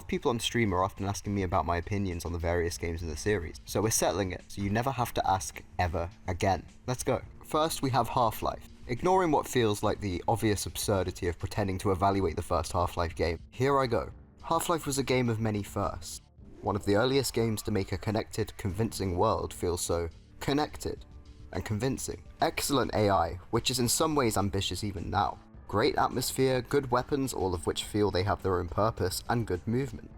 of people on stream are often asking me about my opinions on the various games in the series, so we're settling it so you never have to ask ever again. Let's go. First, we have Half-Life. Ignoring what feels like the obvious absurdity of pretending to evaluate the first Half-Life game, here I go. Half-Life was a game of many firsts. One of the earliest games to make a connected, convincing world feel so connected and convincing. Excellent AI, which is in some ways ambitious even now. Great atmosphere, good weapons, all of which feel they have their own purpose, and good movement.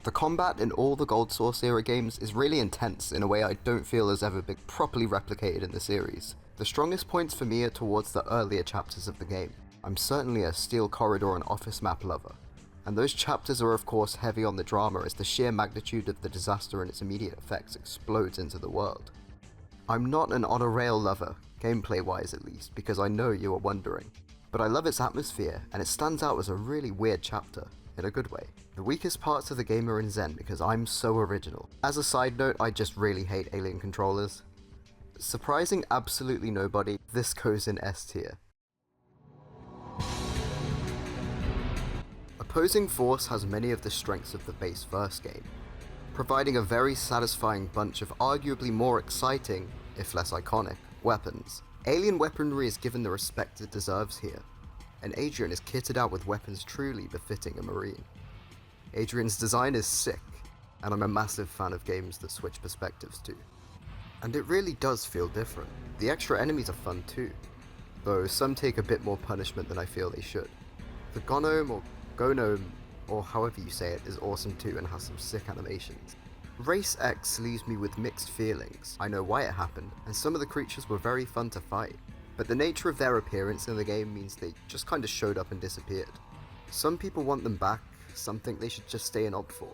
The combat in all the Gold Source era games is really intense in a way I don't feel has ever been properly replicated in the series. The strongest points for me are towards the earlier chapters of the game. I'm certainly a Steel Corridor and Office map lover, and those chapters are of course heavy on the drama as the sheer magnitude of the disaster and its immediate effects explodes into the world. I'm not an on a rail lover, gameplay wise at least, because I know you are wondering. But I love its atmosphere, and it stands out as a really weird chapter, in a good way. The weakest parts of the game are in Zen because I'm so original. As a side note, I just really hate alien controllers. Surprising absolutely nobody, this goes in S tier. Opposing Force has many of the strengths of the base first game, providing a very satisfying bunch of arguably more exciting, if less iconic, weapons. Alien weaponry is given the respect it deserves here, and Adrian is kitted out with weapons truly befitting a Marine. Adrian's design is sick, and I'm a massive fan of games that switch perspectives too. And it really does feel different. The extra enemies are fun too, though some take a bit more punishment than I feel they should. The Gonome or Gonome, or however you say it, is awesome too and has some sick animations. Race X leaves me with mixed feelings. I know why it happened, and some of the creatures were very fun to fight, but the nature of their appearance in the game means they just kinda showed up and disappeared. Some people want them back, some think they should just stay in Op 4.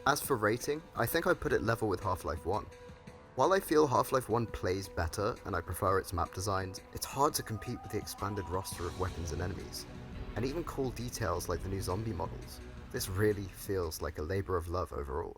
As for rating, I think I'd put it level with Half-Life 1. While I feel Half-Life 1 plays better, and I prefer its map designs, it's hard to compete with the expanded roster of weapons and enemies, and even cool details like the new zombie models. This really feels like a labor of love overall.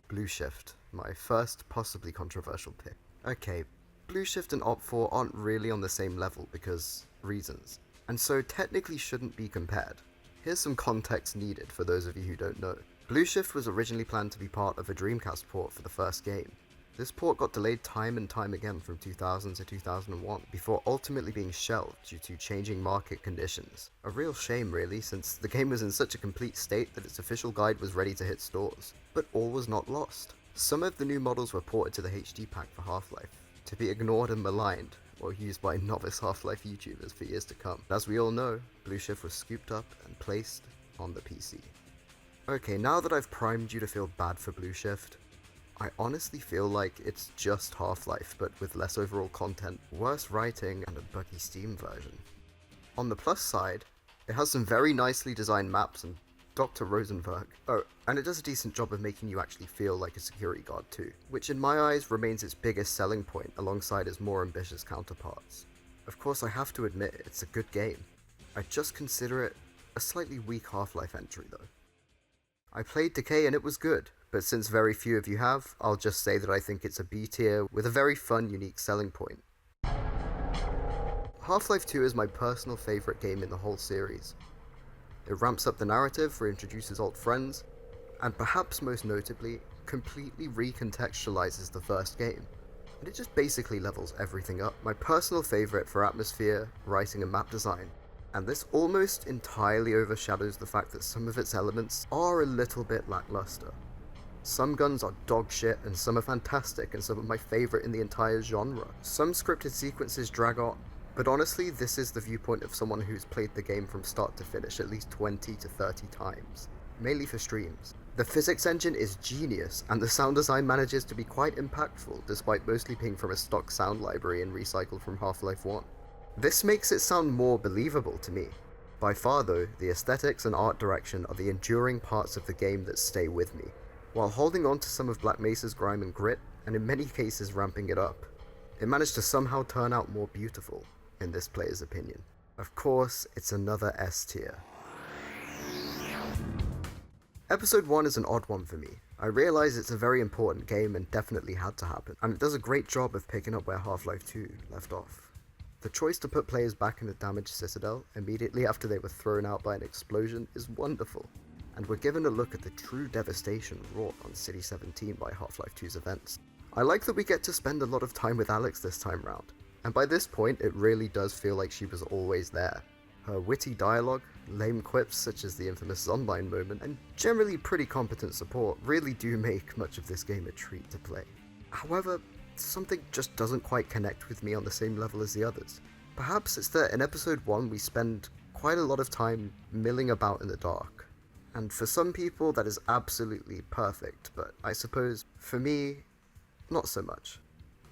Blue Shift, my first possibly controversial pick. Okay, Blue Shift and Op 4 aren't really on the same level because reasons, and so technically shouldn't be compared. Here's some context needed for those of you who don't know. Blue Shift was originally planned to be part of a Dreamcast port for the first game. This port got delayed time and time again from 2000 to 2001, before ultimately being shelved due to changing market conditions. A real shame really, since the game was in such a complete state that its official guide was ready to hit stores. But all was not lost. Some of the new models were ported to the HD pack for Half-Life, to be ignored and maligned, or used by novice Half-Life YouTubers for years to come. As we all know, Blue Shift was scooped up and placed on the PC. Okay, now that I've primed you to feel bad for Blue Shift, I honestly feel like it's just Half-Life, but with less overall content, worse writing, and a buggy Steam version. On the plus side, it has some very nicely designed maps and Dr. Rosenberg. Oh, and it does a decent job of making you actually feel like a security guard too, which in my eyes remains its biggest selling point alongside its more ambitious counterparts. Of course, I have to admit, it's a good game. I just consider it a slightly weak Half-Life entry though. I played Decay and it was good, but since very few of you have, I'll just say that I think it's a B tier with a very fun, unique selling point. Half-Life 2 is my personal favourite game in the whole series. It ramps up the narrative, reintroduces old friends, and perhaps most notably, completely recontextualizes the first game. And it just basically levels everything up. My personal favourite for atmosphere, writing and map design. And this almost entirely overshadows the fact that some of its elements are a little bit lackluster. Some guns are dog shit, and some are fantastic, and some are my favourite in the entire genre. Some scripted sequences drag on, but honestly, this is the viewpoint of someone who's played the game from start to finish at least 20 to 30 times, mainly for streams. The physics engine is genius, and the sound design manages to be quite impactful, despite mostly being from a stock sound library and recycled from Half-Life 1. This makes it sound more believable to me. By far though, the aesthetics and art direction are the enduring parts of the game that stay with me, while holding on to some of Black Mesa's grime and grit, and in many cases ramping it up. It managed to somehow turn out more beautiful, in this player's opinion. Of course, it's another S tier. Episode 1 is an odd one for me. I realise it's a very important game and definitely had to happen, and it does a great job of picking up where Half-Life 2 left off. The choice to put players back in a damaged citadel immediately after they were thrown out by an explosion is wonderful, and we're given a look at the true devastation wrought on City 17 by Half-Life 2's events. I like that we get to spend a lot of time with Alyx this time round, and by this point it really does feel like she was always there. Her witty dialogue, lame quips such as the infamous Zombine moment, and generally pretty competent support really do make much of this game a treat to play. However, something just doesn't quite connect with me on the same level as the others. Perhaps it's that in episode 1 we spend quite a lot of time milling about in the dark. And for some people that is absolutely perfect, but I suppose, for me, not so much.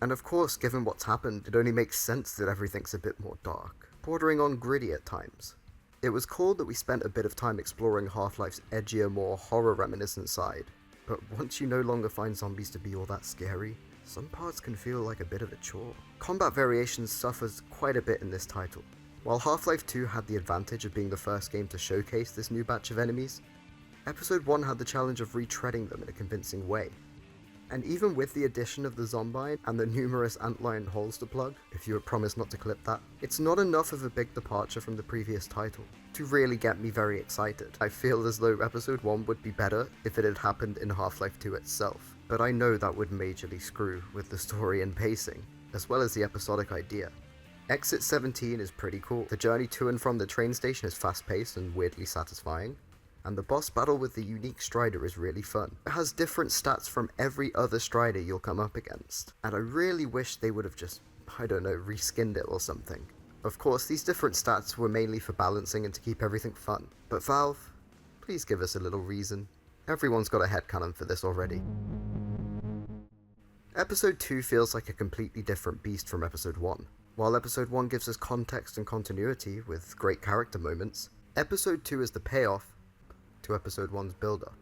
And of course, given what's happened, it only makes sense that everything's a bit more dark, bordering on gritty at times. It was cool that we spent a bit of time exploring Half-Life's edgier, more horror-reminiscent side, but once you no longer find zombies to be all that scary, some parts can feel like a bit of a chore. Combat variation suffers quite a bit in this title. While Half-Life 2 had the advantage of being the first game to showcase this new batch of enemies, Episode 1 had the challenge of retreading them in a convincing way. And even with the addition of the Zombine and the numerous antlion holes to plug, if you had promised not to clip that, it's not enough of a big departure from the previous title to really get me very excited. I feel as though Episode 1 would be better if it had happened in Half-Life 2 itself, but I know that would majorly screw with the story and pacing, as well as the episodic idea. Exit 17 is pretty cool. The journey to and from the train station is fast-paced and weirdly satisfying, and the boss battle with the unique Strider is really fun. It has different stats from every other Strider you'll come up against, and I really wish they would have just, I don't know, reskinned it or something. Of course, these different stats were mainly for balancing and to keep everything fun, but Valve, please give us a little reason. Everyone's got a headcanon for this already. Episode 2 feels like a completely different beast from Episode 1. While Episode 1 gives us context and continuity with great character moments, Episode 2 is the payoff to Episode 1's build-up.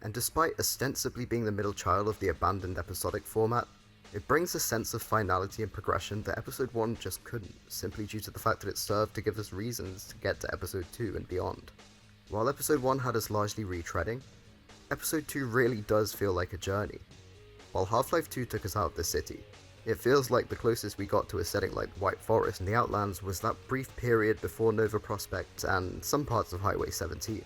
And despite ostensibly being the middle child of the abandoned episodic format, it brings a sense of finality and progression that Episode 1 just couldn't, simply due to the fact that it served to give us reasons to get to Episode 2 and beyond. While Episode 1 had us largely retreading, Episode 2 really does feel like a journey. While Half-Life 2 took us out of the city, it feels like the closest we got to a setting like White Forest in the Outlands was that brief period before Nova Prospekt and some parts of Highway 17.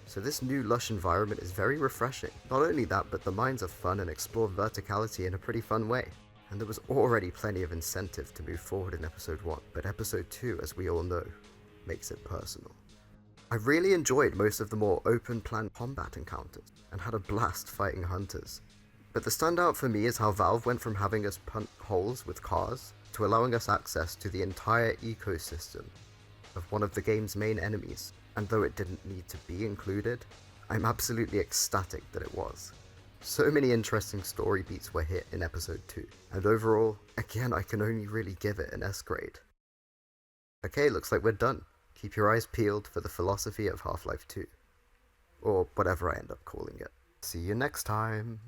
So this new lush environment is very refreshing. Not only that, but the mines are fun and explore verticality in a pretty fun way. And there was already plenty of incentive to move forward in Episode 1, but Episode 2, as we all know, makes it personal. I really enjoyed most of the more open-plan combat encounters, and had a blast fighting hunters. But the standout for me is how Valve went from having us punt holes with cars, to allowing us access to the entire ecosystem of one of the game's main enemies. And though it didn't need to be included, I'm absolutely ecstatic that it was. So many interesting story beats were hit in Episode 2, and overall, again I can only really give it an S grade. Okay, looks like we're done. Keep your eyes peeled for the philosophy of Half-Life 2. Or whatever I end up calling it. See you next time!